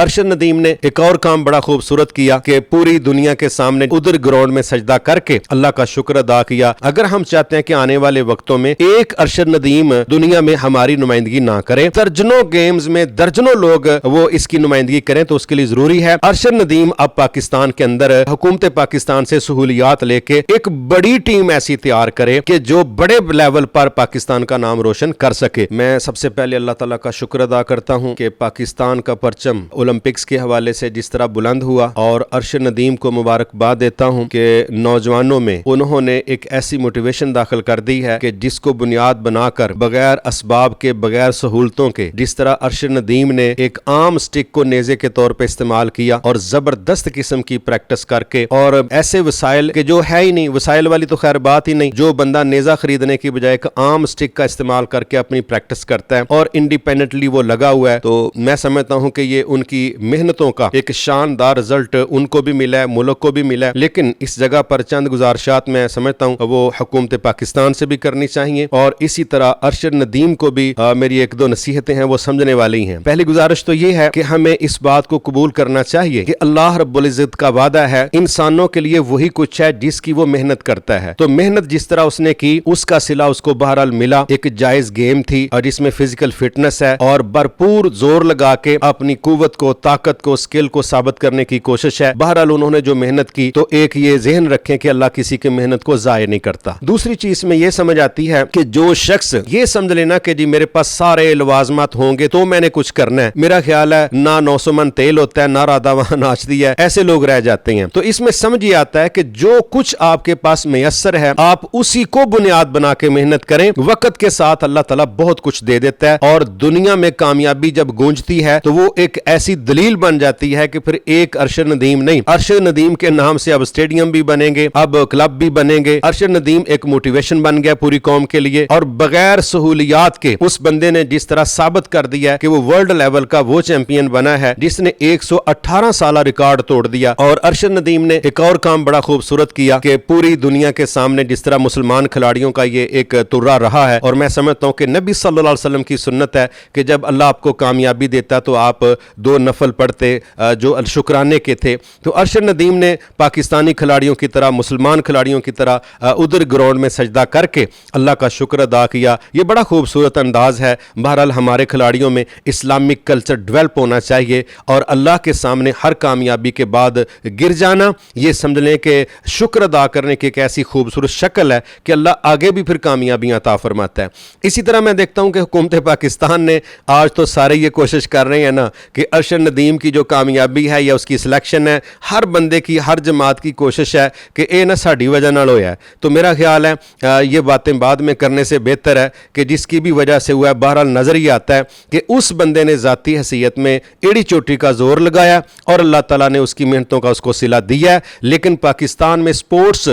अरशद नदीम ने एक और काम बड़ा खूबसूरत किया कि पूरी दुनिया के सामने उधर ग्राउंड में सजदा करके अल्लाह का शुक्र अदा किया। अगर हम चाहते हैं कि आने वाले वक्तों में एक अरशद नदीम दुनिया में हमारी नुमाइंदगी ना करे, दर्जनों गेम्स में दर्जनों लोग वो इसकी नुमाइंदगी करें, तो उसके लिए जरूरी है अरशद नदीम अब पाकिस्तान के अंदर हुकूमत पाकिस्तान से सहूलियात लेके एक बड़ी टीम ऐसी तैयार करे कि जो बड़े लेवल पर पाकिस्तान का नाम रोशन कर सके। मैं सबसे पहले अल्लाह ताला का शुक्र अदा करता हूं कि पाकिस्तान का परचम ओलंपिक्स के हवाले से जिस तरह बुलंद हुआ, और अरशद नदीम को मुबारकबाद देता हूं कि नौजवानों में उन्होंने एक ऐसी मोटिवेशन दाखिल कर दी है कि जिसको बुनियाद बनाकर बगैर असबाब के, बगैर सहूलतों के, जिस तरह अरशद नदीम ने एक आम स्टिक को नेजे के तौर पे इस्तेमाल किया और जबरदस्त किस्म की प्रैक्टिस करके, और ऐसे वसाइल के जो है ही नहीं, वसाइल वाली तो खैर बात ही नहीं, जो बंदा नेजा खरीदने की बजाय एक आम स्टिक का इस्तेमाल करके अपनी प्रैक्टिस करता है और इंडिपेंडेंटली वो लगा हुआ है, तो मैं समझता हूं कि ये उनकी मेहनतों का एक शानदार रिजल्ट उनको भी मिला है, मुल्क को भी मिला है। लेकिन इस जगह पर चंद गुजारिशात मैं समझता हूं वो हुकूमत पाकिस्तान से भी करनी चाहिए, और इसी तरह अरशद नदीम को भी मेरी एक दो नसीहतें हैं वो समझने वाली हैं। पहली गुजारिश तो ये है कि हमें इस बात को कबूल करना चाहिए कि अल्लाह रब्बुल इज्जत का वादा है इंसानों के लिए वही कुछ है जिसकी वो मेहनत करता है। तो मेहनत जिस तरह उसने की उसका सिला उसको बहरहाल मिला। एक जायज गेम थी और जिसमें फिजिकल फिटनेस है और भरपूर जोर लगा के अपनी कुव्वत को, ताकत को, स्किल को साबित करने की कोशिश है। बहरहाल उन्होंने जो मेहनत की, तो एक ये ज़हन रखें कि अल्लाह किसी की मेहनत को जाया नहीं करता। दूसरी चीज में ये समझ आती है कि जो शख्स ये समझ लेना कि जी मेरे पास सारे लवाजमात होंगे तो मैंने कुछ करना है, मेरा ख्याल है ना 900 मन तेल होता है ना राधा वहां नाचती है, ऐसे लोग रह जाते हैं। तो इसमें समझ ये आता है कि जो कुछ आपके पास मैसर है आप उसी को बुनियाद बना के मेहनत करें। वक्त के साथ अल्लाह ताला बहुत कुछ दे देता है, और दुनिया में कामयाबी जब गूंजती है तो वो एक ऐसी दलील बन जाती है कि फिर एक अरशद नदीम नहीं, अरशद नदीम के नाम से अब स्टेडियम भी बनेंगे, अब क्लब भी बनेंगे। अरशद नदीम एक मोटिवेशन बन गया पूरी कौम के लिए, और बगैर सहूलियात के उस बंदे ने जिस तरह साबित कर दिया है कि वो वर्ल्ड लेवल का वो चैंपियन बना है जिसने 118 साल रिकॉर्ड तोड़ दिया। और अरशद नदीम ने एक और काम बड़ा खूबसूरत किया कि पूरी दुनिया के सामने जिस तरह मुसलमान खिलाड़ियों का ये एक तुर्रा रहा है, और मैं समझता हूं कि नबी सल्लल्लाहु अलैहि वसल्लम की सुन्नत है कि जब अल्लाह आपको कामयाबी देता तो आप 2 नफल पढ़ते जो शुक्राने के थे। तो अरशद नदीम ने पाकिस्तानी खिलाड़ियों की तरह, मुसलमान खिलाड़ियों की तरह उधर ग्राउंड में सजदा करके अल्लाह का शुक्र अदा किया। ये बड़ा खूबसूरत अंदाज है। बहरहाल हमारे खिलाड़ियों में इस्लामिक कल्चर डेवलप होना चाहिए, और अल्लाह के सामने हर कामयाबी के बाद गिर जाना ये समझ लें कि शुक्र अदा करने की एक ऐसी खूबसूरत शक्ल है कि अल्लाह आगे भी फिर कामयाबियां अता फरमाता है। इसी तरह मैं देखता हूं कि हुकूमत पाकिस्तान ने आज तो सारे ये कोशिश कर रहे हैं ना कि अरशद नदीम की जो कामयाबी है या उसकी सिलेक्शन है, हर बंदे की, हर जमात की कोशिश है कि ये ना साड़ी वजह नाल होया है। तो मेरा ख्याल है ये बातें बाद में करने से बेहतर है कि जिसकी भी वजह से हुआ है, बहरहाल नजर ही आता है कि उस बंदे ने जाती हैसियत में एड़ी चोटी का जोर लगाया और अल्लाह ताला ने उसकी मेहनतों का उसको सिला दिया है। लेकिन पाकिस्तान में स्पोर्ट्स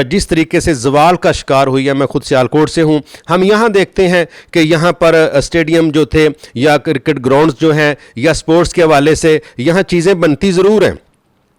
जिस तरीके से जवाल का शिकार हुई है, मैं खुद सियालकोट से हूं, हम यहां देखते हैं कि यहां पर स्टेडियम जो थे या क्रिकेट ग्राउंड्स जो हैं या स्पोर्ट्स के हवाले से यहां चीजें बनती जरूर हैं।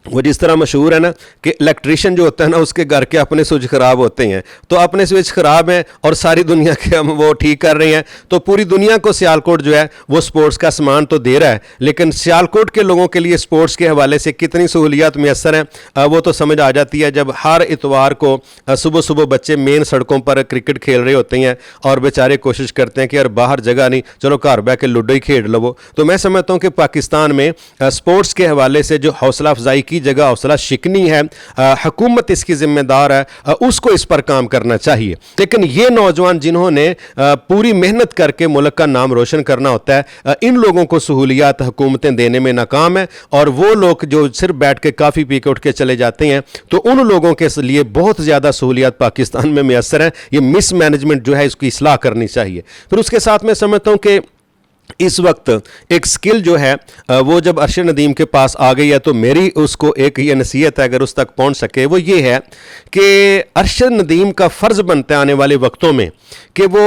वो जिस तरह मशहूर है ना कि इलेक्ट्रिशियन जो होता है ना उसके घर के अपने स्विच खराब होते हैं, तो अपने स्विच खराब हैं और सारी दुनिया के हम वो ठीक कर रहे हैं। तो पूरी दुनिया को सियालकोट जो है वो स्पोर्ट्स का सामान तो दे रहा है, लेकिन सियालकोट के लोगों के लिए स्पोर्ट्स के हवाले से कितनी सहूलियात मैसर हैं वो तो समझ आ जाती है जब हर इतवार को सुबह सुबह बच्चे मेन सड़कों पर क्रिकेट खेल रहे होते हैं और बेचारे कोशिश करते हैं कि यार बाहर जगह नहीं, चलो घर बह के लूडो ही खेल लो। तो मैं समझता हूँ कि पाकिस्तान में स्पोर्ट्स के हवाले से जो हौसला अफजाई की जगह हौसला शिकनी है, हुकूमत इसकी जिम्मेदार है, उसको इस पर काम करना चाहिए। लेकिन ये नौजवान जिन्होंने पूरी मेहनत करके मुल्क का नाम रोशन करना होता है, इन लोगों को सहूलियात हुकूमतें देने में नाकाम है, और वो लोग जो सिर्फ बैठ के काफ़ी पी के उठ के चले जाते हैं, तो उन लोगों के लिए बहुत ज़्यादा सहूलियात पाकिस्तान में मैसर है। ये मिस मैनेजमेंट जो है इसकी इस्लाह करनी चाहिए। फिर उसके साथ मैं समझता हूँ कि इस वक्त एक स्किल जो है वो जब अरशद नदीम के पास आ गई है, तो मेरी उसको एक ये नसीहत है अगर उस तक पहुंच सके, वो ये है कि अरशद नदीम का फ़र्ज़ बनता है आने वाले वक्तों में कि वो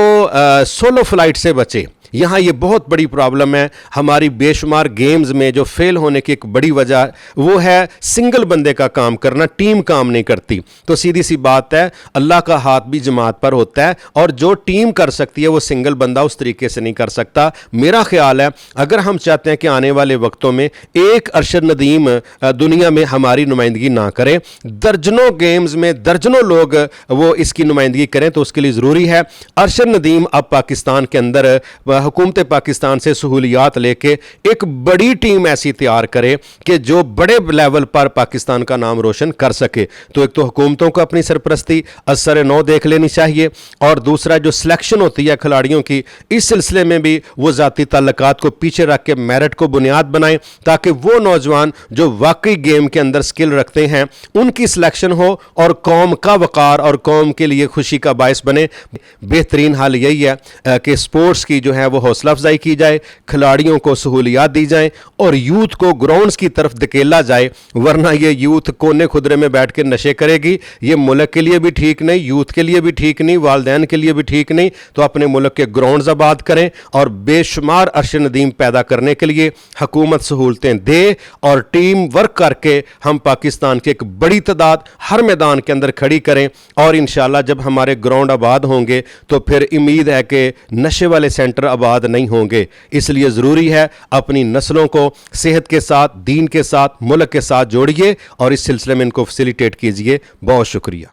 सोलो फ्लाइट से बचे। यहाँ ये बहुत बड़ी प्रॉब्लम है। हमारी बेशुमार गेम्स में जो फेल होने की एक बड़ी वजह वो है सिंगल बंदे का काम करना, टीम काम नहीं करती। तो सीधी सी बात है, अल्लाह का हाथ भी जमात पर होता है और जो टीम कर सकती है वो सिंगल बंदा उस तरीके से नहीं कर सकता। मेरा ख्याल है अगर हम चाहते हैं कि आने वाले वक्तों में एक अरशद नदीम दुनिया में हमारी नुमाइंदगी ना करे, दर्जनों गेम्स में दर्जनों लोग वो इसकी नुमाइंदगी करें, तो उसके लिए ज़रूरी है अरशद नदीम अब पाकिस्तान के अंदर हुकूमत पाकिस्तान से सहूलियात लेके एक बड़ी टीम ऐसी तैयार करे कि जो बड़े लेवल पर पाकिस्तान का नाम रोशन कर सके। तो एक तो हुकूमतों को अपनी सरपरस्ती असर नौ देख लेनी चाहिए, और दूसरा जो सिलेक्शन होती है खिलाड़ियों की, इस सिलसिले में भी वो ज़ाती ताल्लुकात को पीछे रख के मेरिट को बुनियाद बनाएं, ताकि वो नौजवान जो वाकई गेम के अंदर स्किल रखते हैं उनकी सिलेक्शन हो और कौम का वक़ार और कौम के लिए खुशी का बायस बने। बेहतरीन हाल यही है कि स्पोर्ट्स की जो है वो हौसला अफजाई की जाए, खिलाड़ियों को सहूलियात दी जाए और यूथ को ग्राउंड्स की तरफ धकेला जाए, वरना ये यूथ कोने खुदरे में बैठ के नशे करेगी। ये मुल्क के लिए भी ठीक नहीं, यूथ के लिए भी ठीक नहीं, वालदैन के लिए भी ठीक नहीं। तो अपने मुल्क के ग्राउंड्स आबाद करें और बेशुमार अरशद नदीम पैदा करने के लिए हुकूमत सहूलतें दे और टीम वर्क करके हम पाकिस्तान की एक बड़ी तादाद हर मैदान के अंदर खड़ी करें। और इंशाल्लाह जब हमारे ग्राउंड आबाद होंगे तो फिर उम्मीद है कि नशे वाले सेंटर आबाद नहीं होंगे। इसलिए ज़रूरी है अपनी नस्लों को सेहत के साथ, दीन के साथ, मुल्क के साथ जोड़िए और इस सिलसिले में इनको फैसिलिटेट कीजिए। बहुत शुक्रिया।